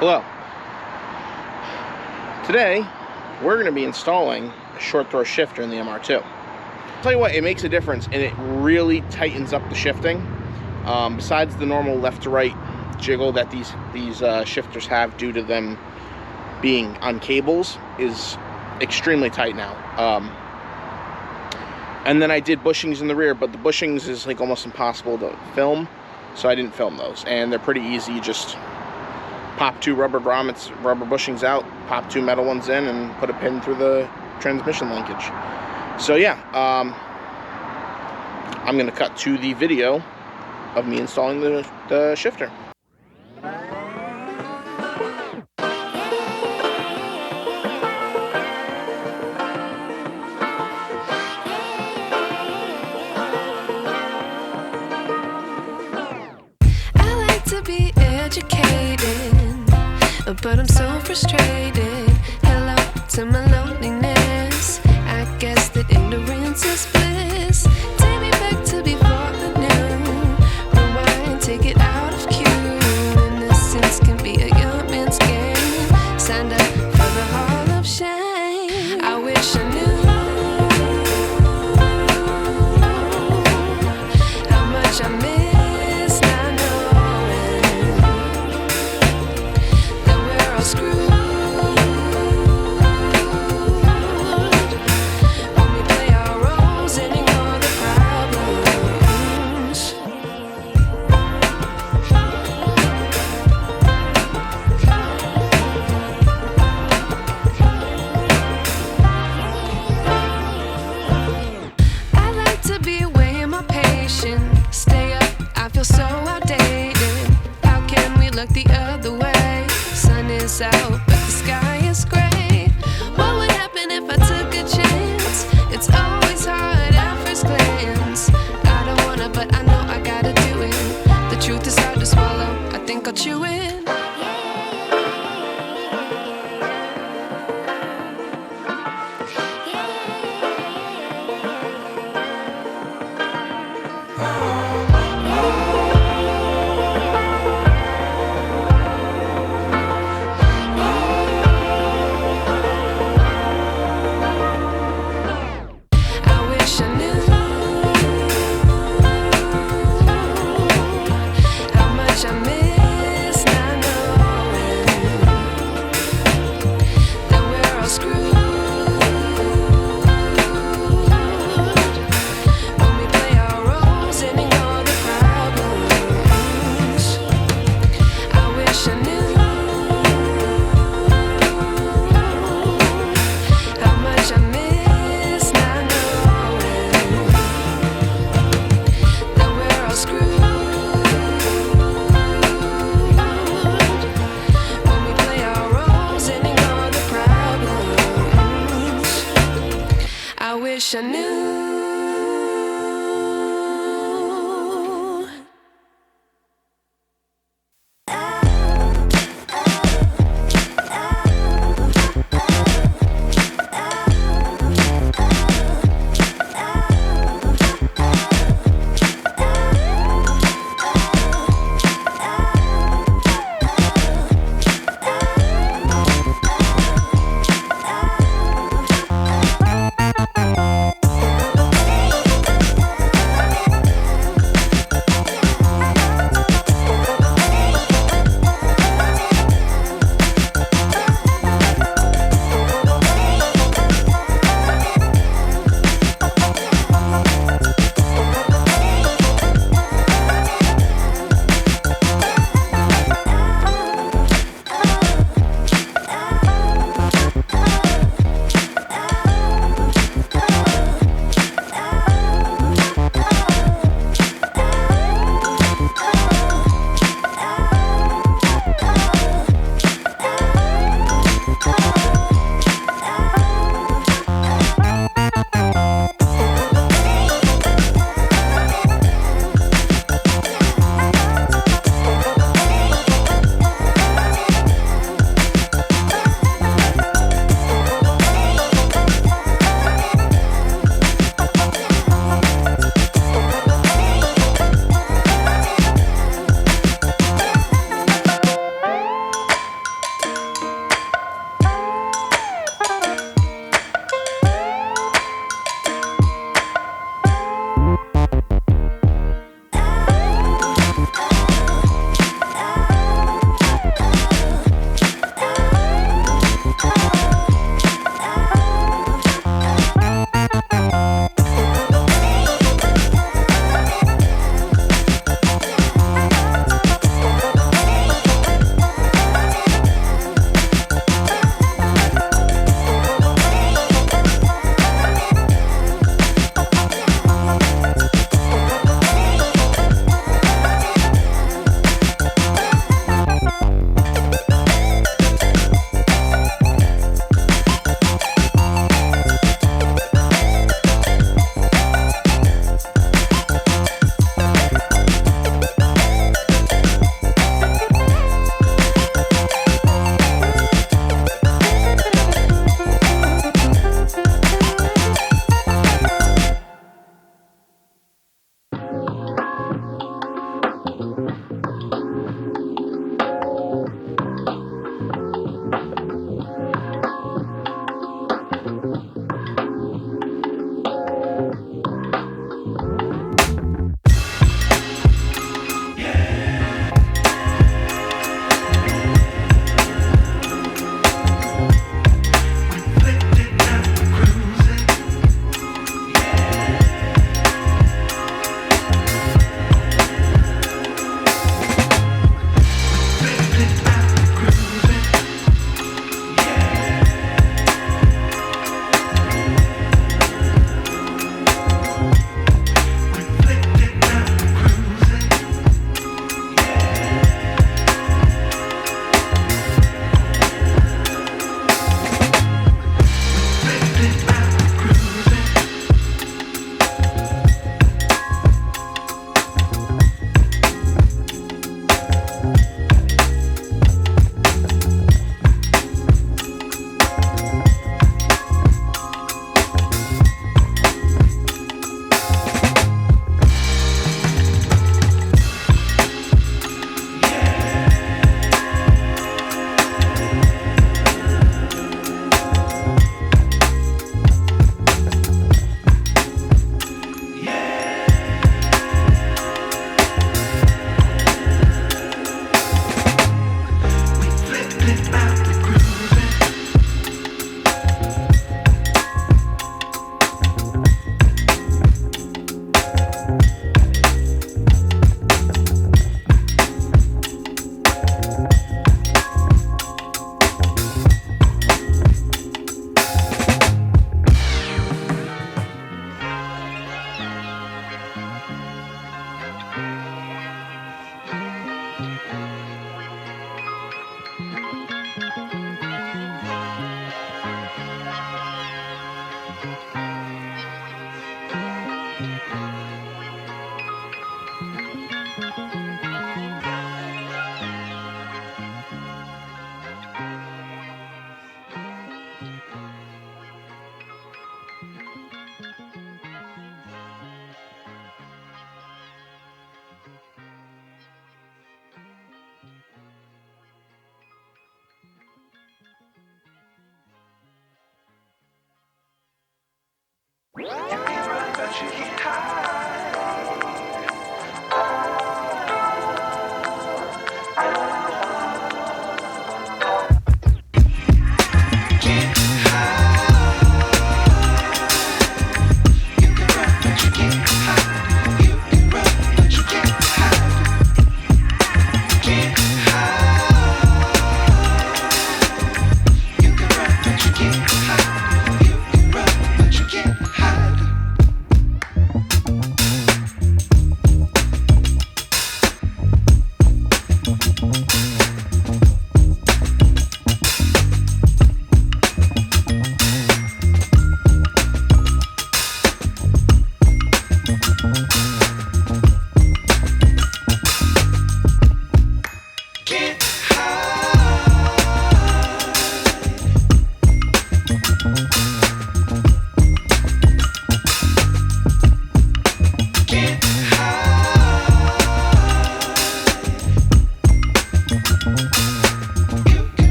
Hello. Today, we're going to be installing a short throw shifter in the MR2. I'll tell you what, it makes a difference, and it really tightens up the shifting. Besides the normal left to right jiggle that these shifters have due to them being on cables, is extremely tight now. And then I did bushings in the rear, but the bushings is like almost impossible to film, so I didn't film those. And they're pretty easy. You just pop two rubber bushings out, pop two metal ones in, and put a pin through the transmission linkage. So yeah, I'm gonna cut to the video of me installing the shifter. I like to be educated, but I'm so frustrated. Hello to my loneliness. I guess that ignorance is bliss. Take me back to before I knew. Rewind, take it out of cue. Innocence can be a young man's game. Signed up for the hall of shame. I wish I knew how much I miss not knowing that we're all screwed. Stay up, I feel so outdated. How can we look the other way? Sun is out, but the sky is gray. What would happen if I took a chance? It's always hard at first glance. I don't wanna, but I know I gotta do it. The truth is hard to swallow, I think I'll chew it. I miss now.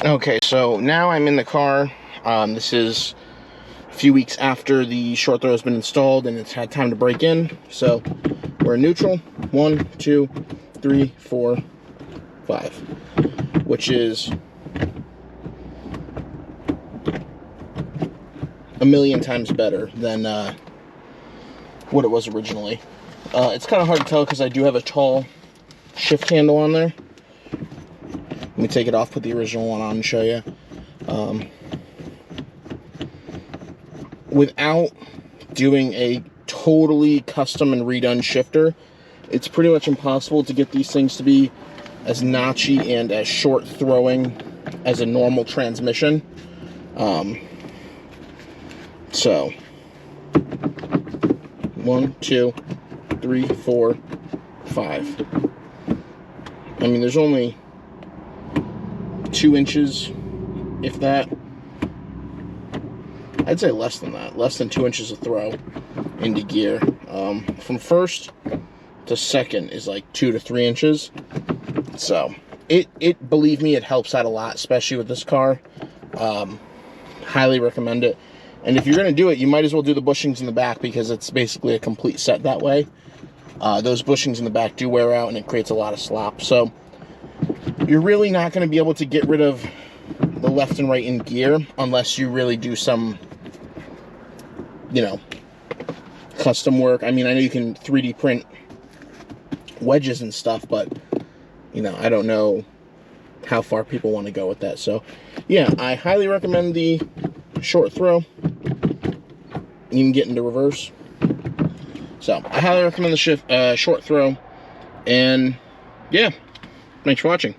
Okay, so now I'm in the car. This is a few weeks after the short throw has been installed and it's had time to break in. So we're in neutral. 1, 2, 3, 4, 5, which is a million times better than what it was originally. It's kind of hard to tell because I do have a tall shift handle on there. Let me take it off, put the original one on and show you. Without doing a totally custom and redone shifter, it's pretty much impossible to get these things to be as notchy and as short throwing as a normal transmission. So 1, 2, 3, 4, 5. I mean, there's only 2 inches, if that. I'd say less than that, less than 2 inches of throw into gear. From first to second is like 2 to 3 inches. So it believe me, it helps out a lot, especially with this car. Highly recommend it. And if you're going to do it, you might as well do the bushings in the back because it's basically a complete set that way. Those bushings in the back do wear out and it creates a lot of slop. So you're really not going to be able to get rid of the left and right in gear unless you really do some, you know, custom work. I mean, I know you can 3D print wedges and stuff, but you know, I don't know how far people want to go with that. So yeah, I highly recommend the short throw. You can get into reverse. So I highly recommend the short throw. And yeah, thanks for watching.